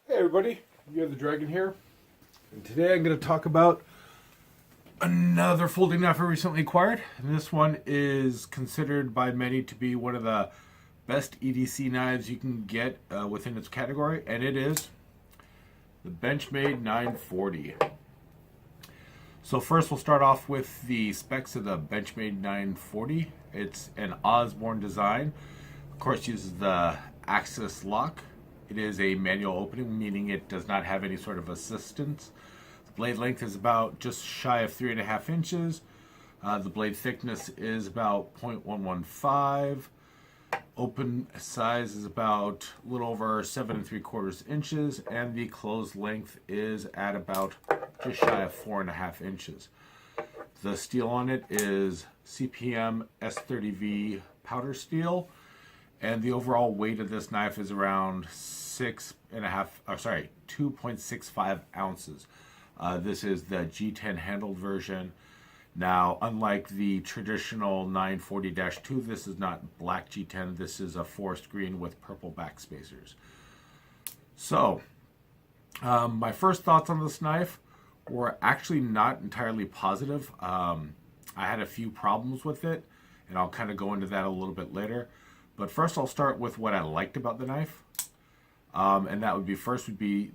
Hey everybody, you're the Dragon here, and today I'm going to talk about another folding knife I recently acquired. And this one is considered by many to be one of the best EDC knives you can get within its category, and it is the Benchmade 940. So first we'll start off with the specs of the Benchmade 940. It's an Osborne design. Of course, uses the axis lock. It is a manual opening, meaning it does not have any sort of assistance. The blade length is about just shy of 3.5 inches. The blade thickness is about 0.115. Open size is about a little over 7.75 inches, and the closed length is at about just shy of 4.5 inches. The steel on it is CPM S30V powder steel. And the overall weight of this knife is around 2.65 ounces. This is the G10 handled version. Now, unlike the traditional 940-2, this is not black G10. This is a forest green with purple back spacers. So, my first thoughts on this knife were actually not entirely positive. I had a few problems with it, and I'll kind of go into that a little bit later. But first I'll start with what I liked about the knife. And that would be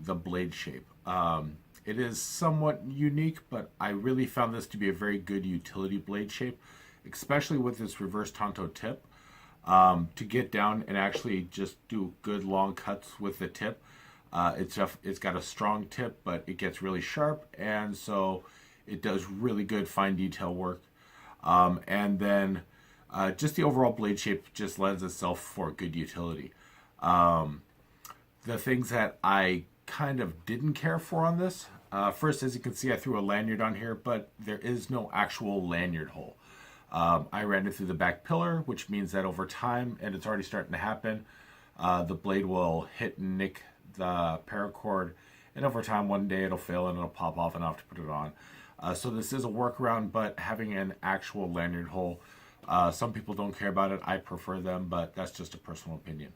the blade shape. It is somewhat unique, but I really found this to be a very good utility blade shape, especially with this reverse tanto tip. To get down and actually just do good long cuts with the tip. It's got a strong tip, but it gets really sharp, and so it does really good fine detail work. And then just the overall blade shape just lends itself for good utility. The things that I kind of didn't care for on this, first, as you can see, I threw a lanyard on here, but there is no actual lanyard hole. I ran it through the back pillar, which means that over time, and it's already starting to happen, the blade will hit and nick the paracord, and over time, one day it'll fail and it'll pop off and I'll have to put it on. So this is a workaround, but having an actual lanyard hole, some people don't care about it. I prefer them, but that's just a personal opinion.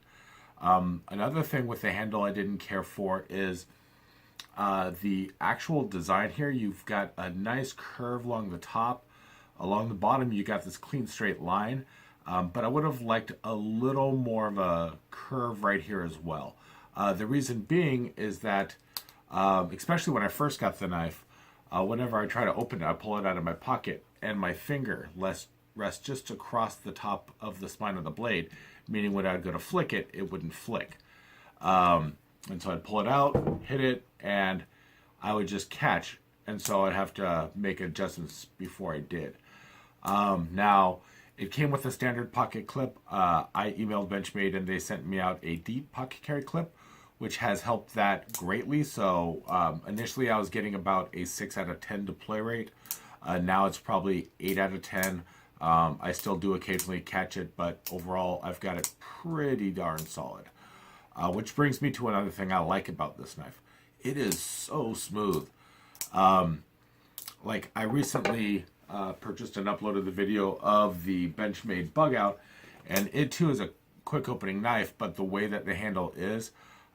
Another thing with the handle I didn't care for is the actual design here. You've got a nice curve along the top. Along the bottom, you got this clean straight line, but I would have liked a little more of a curve right here as well. The reason being is that, especially when I first got the knife, whenever I try to open it, I pull it out of my pocket, and my finger rests just across the top of the spine of the blade, meaning when I'd go to flick it, it wouldn't flick. And so I'd pull it out, hit it, and I would just catch, and so I'd have to make adjustments before I did. Now, it came with a standard pocket clip. I emailed Benchmade, and they sent me out a deep pocket carry clip, which has helped that greatly. So initially I was getting about a 6 out of 10 deploy rate. Now it's probably 8 out of 10. I still do occasionally catch it, but overall I've got it pretty darn solid. Which brings me to another thing I like about this knife. It is so smooth. Like I recently purchased and uploaded the video of the Benchmade bug out, and it too is a quick opening knife, but the way that the handle is,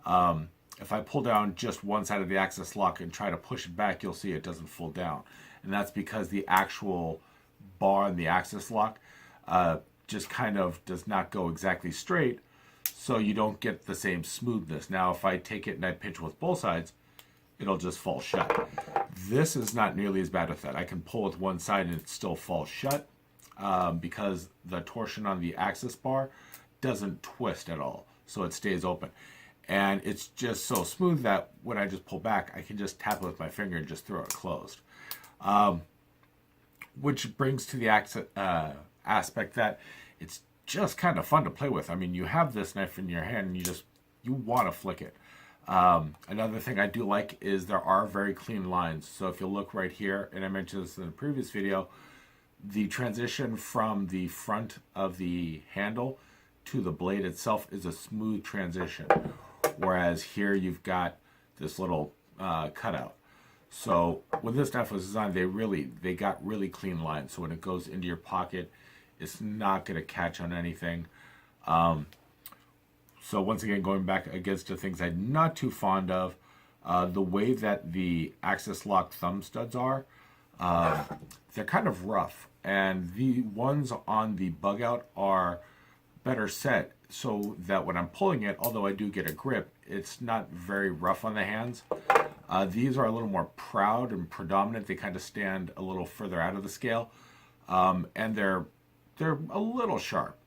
if I pull down just one side of the axis lock and try to push it back, you'll see it doesn't fold down. And that's because the actual bar and the axis lock just kind of does not go exactly straight, so you don't get the same smoothness. Now, if I take it and I pinch with both sides, it'll just fall shut. This is not nearly as bad with that. I can pull with one side and it still falls shut because the torsion on the axis bar doesn't twist at all, so it stays open. And it's just so smooth that when I just pull back, I can just tap it with my finger and just throw it closed. Which brings to the aspect that it's just kind of fun to play with. I mean, you have this knife in your hand and you want to flick it. Another thing I do like is there are very clean lines. So if you look right here, and I mentioned this in the previous video, the transition from the front of the handle to the blade itself is a smooth transition. Whereas here you've got this little cutout. So when this knife was designed, they got really clean lines. So when it goes into your pocket, it's not going to catch on anything. So once again, going back against the things I'm not too fond of, the way that the Axis lock thumb studs are, they're kind of rough, and the ones on the bug out are better set so that when I'm pulling it, although I do get a grip, it's not very rough on the hands. These are a little more proud and predominant. They kind of stand a little further out of the scale, and they're a little sharp.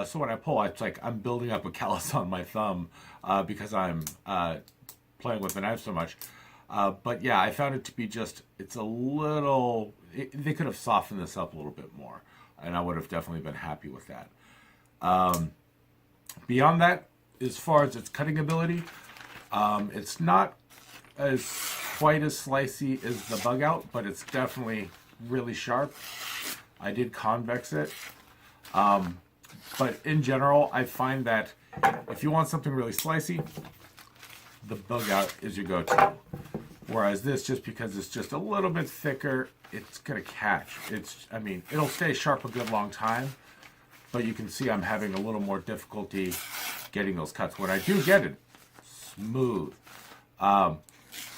So when I pull, it's like I'm building up a callus on my thumb because I'm playing with the knife so much. But yeah, I found it to be just, it's a little, they could have softened this up a little bit more, and I would have definitely been happy with that. Beyond that, as far as its cutting ability, it's not as quite as slicey as the bug out, but it's definitely really sharp. I did convex it. But in general, I find that if you want something really slicey, the bug out is your go-to. Whereas this, just because it's just a little bit thicker, it's going to catch. I mean, it'll stay sharp a good long time, but you can see I'm having a little more difficulty getting those cuts. When I do get it, smooth. But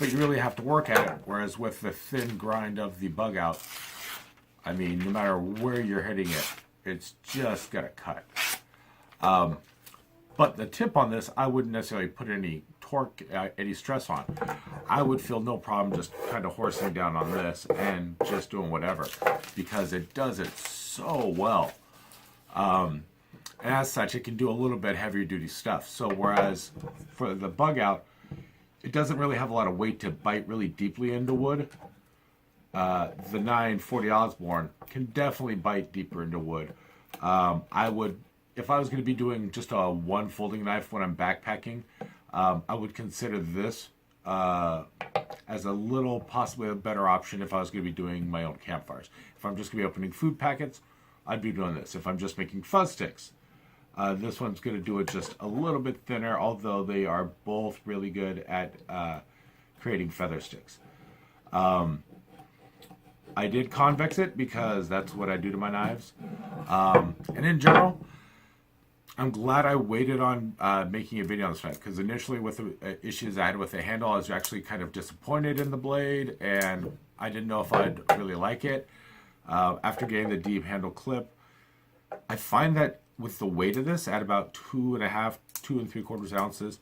you really have to work at it. Whereas with the thin grind of the bug out, I mean, no matter where you're hitting it, it's just got to cut. But the tip on this, I wouldn't necessarily put any torque, any stress on. I would feel no problem just kind of horsing down on this and just doing whatever, because it does it so well. And as such, it can do a little bit heavier duty stuff. So whereas for the bug out, it doesn't really have a lot of weight to bite really deeply into wood. The 940 Osborne can definitely bite deeper into wood. I would, if I was going to be doing just a one folding knife when I'm backpacking, I would consider this as a little, possibly a better option if I was going to be doing my own campfires. If I'm just going to be opening food packets, I'd be doing this. If I'm just making fuzz sticks, this one's going to do it just a little bit thinner, although they are both really good at creating feather sticks. I did convex it because that's what I do to my knives. And in general, I'm glad I waited on making a video on this knife, because initially with the issues I had with the handle, I was actually kind of disappointed in the blade, and I didn't know if I'd really like it. After getting the deep handle clip, I find that with the weight of this at about 2 3/4 ounces,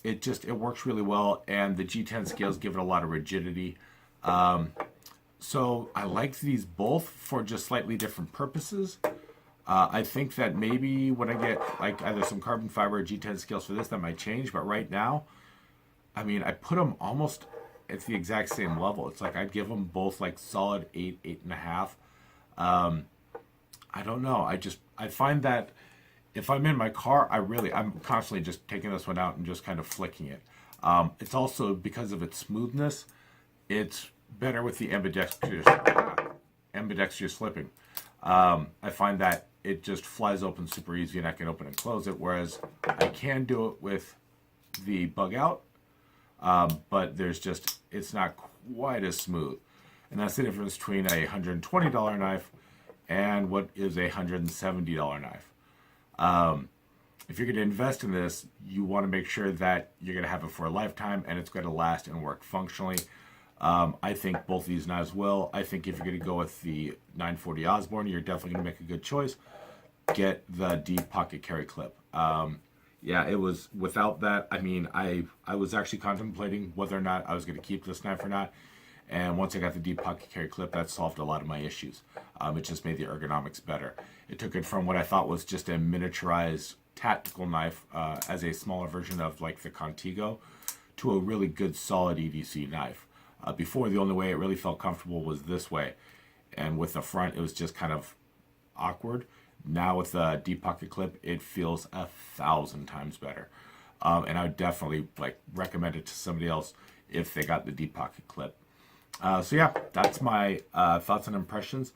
it works really well, and the G10 scales give it a lot of rigidity. So I like these both for just slightly different purposes. I think that maybe when I get like either some carbon fiber or G10 scales for this, that might change. But right now, I mean, I put them almost at the exact same level. It's like I'd give them both like solid 8, 8.5. I don't know. I find that if I'm in my car, I'm constantly just taking this one out and just kind of flicking it. It's also, because of its smoothness, it's better with the ambidextrous slipping. I find that it just flies open super easy, and I can open and close it, whereas I can do it with the bug out, but it's not quite as smooth. And that's the difference between a $120 knife and what is a $170 knife. If you're going to invest in this, you want to make sure that you're going to have it for a lifetime and it's going to last and work functionally. I think both of these knives will. I think if you're going to go with the 940 Osborne, you're definitely going to make a good choice. Get the deep pocket carry clip. Yeah, it was, without that, I mean, I was actually contemplating whether or not I was going to keep this knife or not. And once I got the deep pocket carry clip, that solved a lot of my issues. It just made the ergonomics better. It took it from what I thought was just a miniaturized tactical knife as a smaller version of like the Contigo to a really good solid EDC knife. Before, the only way it really felt comfortable was this way, and with the front it was just kind of awkward. Now with the deep pocket clip, it feels 1,000 times better, and I would definitely recommend it to somebody else if they got the deep pocket clip. So yeah, that's my thoughts and impressions.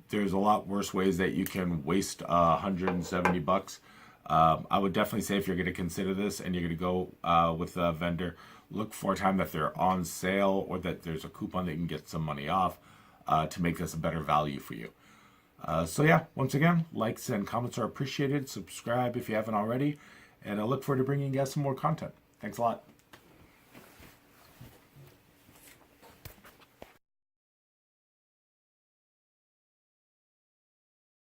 There's a lot worse ways that you can waste $170. I would definitely say if you're going to consider this and you're going to go with a vendor, look for a time that they're on sale or that there's a coupon that you can get some money off to make this a better value for you. So yeah, once again, likes and comments are appreciated. Subscribe if you haven't already, and I look forward to bringing you guys some more content. Thanks a lot.